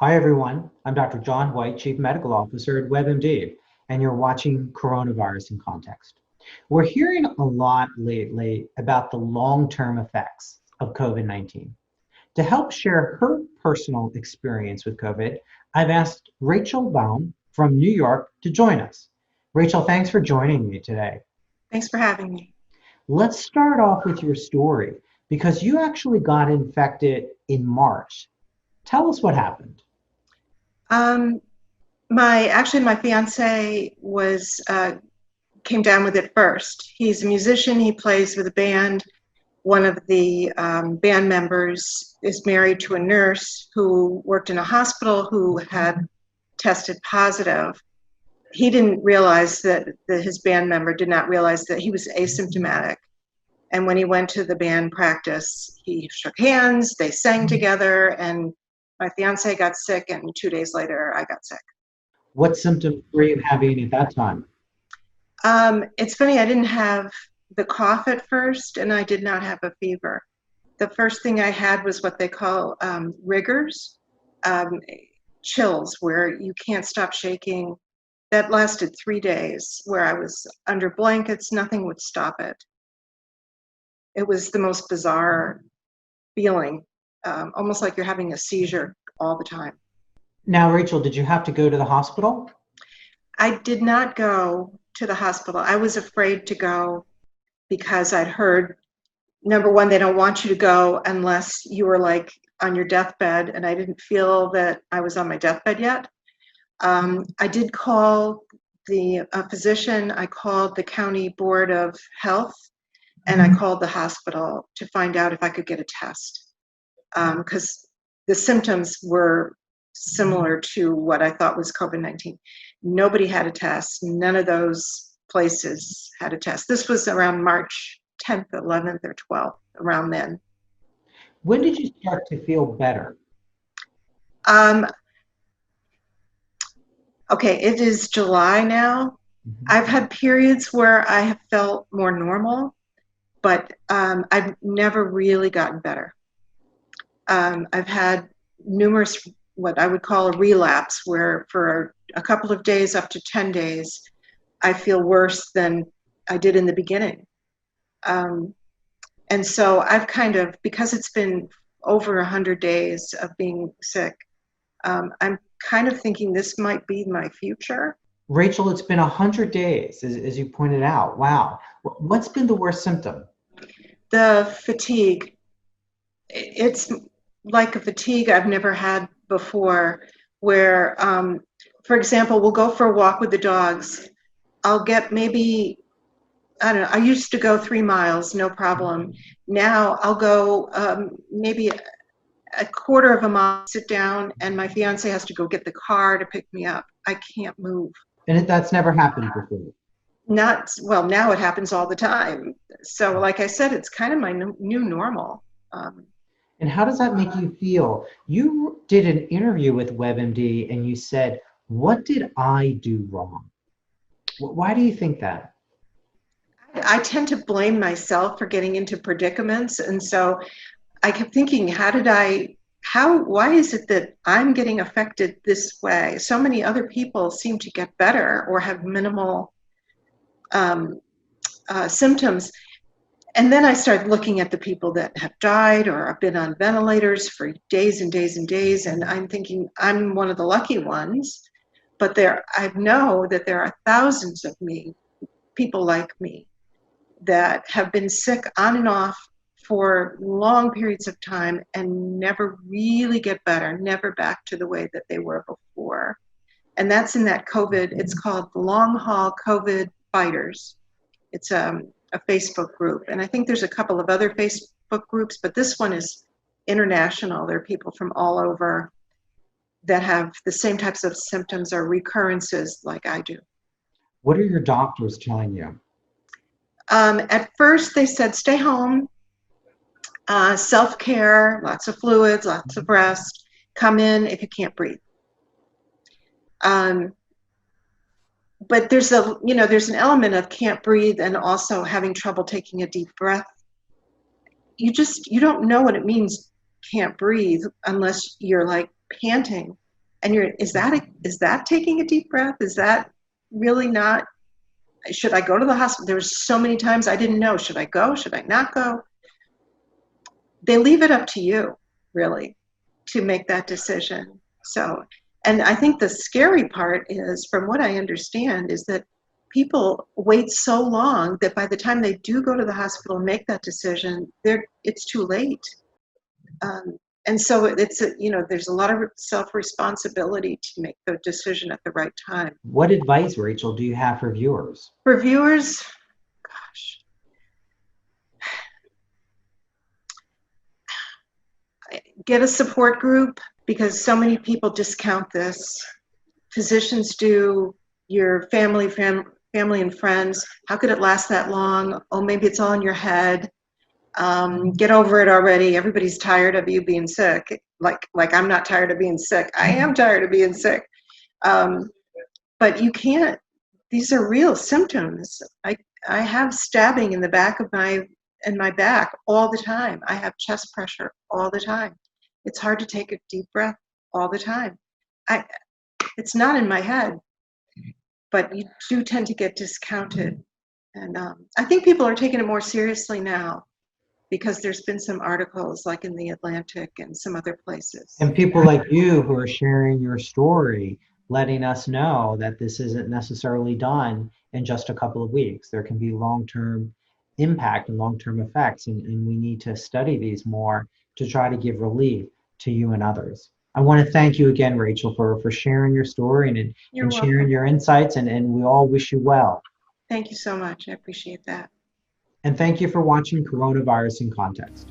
Hi, everyone. I'm Dr. John Whyte, Chief Medical Officer at WebMD, and you're watching Coronavirus in Context. We're hearing a lot lately about the long-term effects of COVID-19. To help share her personal experience with COVID, I've asked Rachel Baum from New York to join us. Rachel, thanks for joining me today. Thanks for having me. Let's start off with your story because you actually got infected in March. Tell us what happened. Um, my fiance was came down with it first. He's a musician. He plays with a band. One of the band members is married to a nurse who worked in a hospital who had tested positive. He didn't realize that his band member did not realize that he was asymptomatic. And when he went to the band practice, he shook hands, they sang together, and my fiance got sick, and 2 days later, I got sick. What symptoms were you having at that time? It's funny, I didn't have the cough at first, and I did not have a fever. The first thing I had was what they call rigors, um, chills, where you can't stop shaking. That lasted 3 days, where I was under blankets, nothing would stop it. It was the most bizarre feeling, almost like you're having a seizure all the time. Now, Rachel, did you have to go to the hospital? I did not go to the hospital. I was afraid to go because I'd heard, number one, they don't want you to go unless you were like on your deathbed, and I didn't feel that I was on my deathbed yet. I did call the physician, I called the county board of health, and I called the hospital to find out if I could get a test because the symptoms were similar to what I thought was COVID-19. Nobody had a test. None of those places had a test. This was around March 10th, 11th, or 12th, around then. When did you start to feel better? Um, okay, it is July now. Mhm. I've had periods where I have felt more normal, but I've never really gotten better. I've had numerous, what I would call a relapse, where for a couple of days, up to 10 days, I feel worse than I did in the beginning. Um, and so I've kind of, because it's been over 100 days of being sick, I'm kind of thinking this might be my future. Rachel, it's been 100 days, as you pointed out. Wow. What's been the worst symptom? The fatigue, it's like a fatigue I've never had before, where, for example, we'll go for a walk with the dogs. I'll get maybe, I don't know, I used to go 3 miles, no problem. Now I'll go maybe a quarter of a mile, sit down, and my fiance has to go get the car to pick me up. I can't move. And that's never happened before. Not, well, now it happens all the time. So, like I said, it's kind of my new normal. Um, And how does that make you feel? You did an interview with WebMD and you said, "What did I do wrong?" Why do you think that? I tend to blame myself for getting into predicaments. And so I kept thinking, why is it that I'm getting affected this way? So many other people seem to get better or have minimal um, symptoms. And then I started looking at the people that have died or have been on ventilators for days and days and days. And I'm thinking I'm one of the lucky ones. But I know that there are thousands of people like me, that have been sick on and off for long periods of time and never really get better, never back to the way that they were before. And that's in that COVID, it's called Long Haul COVID Fighters. It's a Facebook group. And I think there's a couple of other Facebook groups, but this one is international. There are people from all over that have the same types of symptoms or recurrences like I do. What are your doctors telling you? At first, they said stay home, self-care, lots of fluids, lots of rest, come in if you can't breathe. Um, but there's an element of can't breathe and also having trouble taking a deep breath. You don't know what it means, can't breathe, unless you're like panting. And is that taking a deep breath? Is that really not, should I go to the hospital? There were so many times I didn't know, should I go? Should I not go? They leave it up to you, really, to make that decision. So, and I think the scary part is, from what I understand, is that people wait so long that by the time they do go to the hospital and make that decision, it's too late. And so there's a lot of self-responsibility to make the decision at the right time. What advice, Rachel, do you have for viewers? For viewers, gosh, get a support group, because so many people discount this. Physicians do, your family and friends. How could it last that long? Oh, maybe it's all in your head. Get over it already. Everybody's tired of you being sick. Like I'm not tired of being sick. I am tired of being sick. But you can't. These are real symptoms. I have stabbing in the back of my back all the time. I have chest pressure all the time. It's hard to take a deep breath all the time. It's not in my head, but you do tend to get discounted. And I think people are taking it more seriously now, because there's been some articles like in the Atlantic and some other places. And people like you who are sharing your story, letting us know that this isn't necessarily done in just a couple of weeks. There can be long-term impact and long-term effects, and we need to study these more to try to give relief to you and others. I want to thank you again, Rachel, for sharing your story and sharing your insights, and we all wish you well. Thank you so much. I appreciate that. And thank you for watching Coronavirus in Context.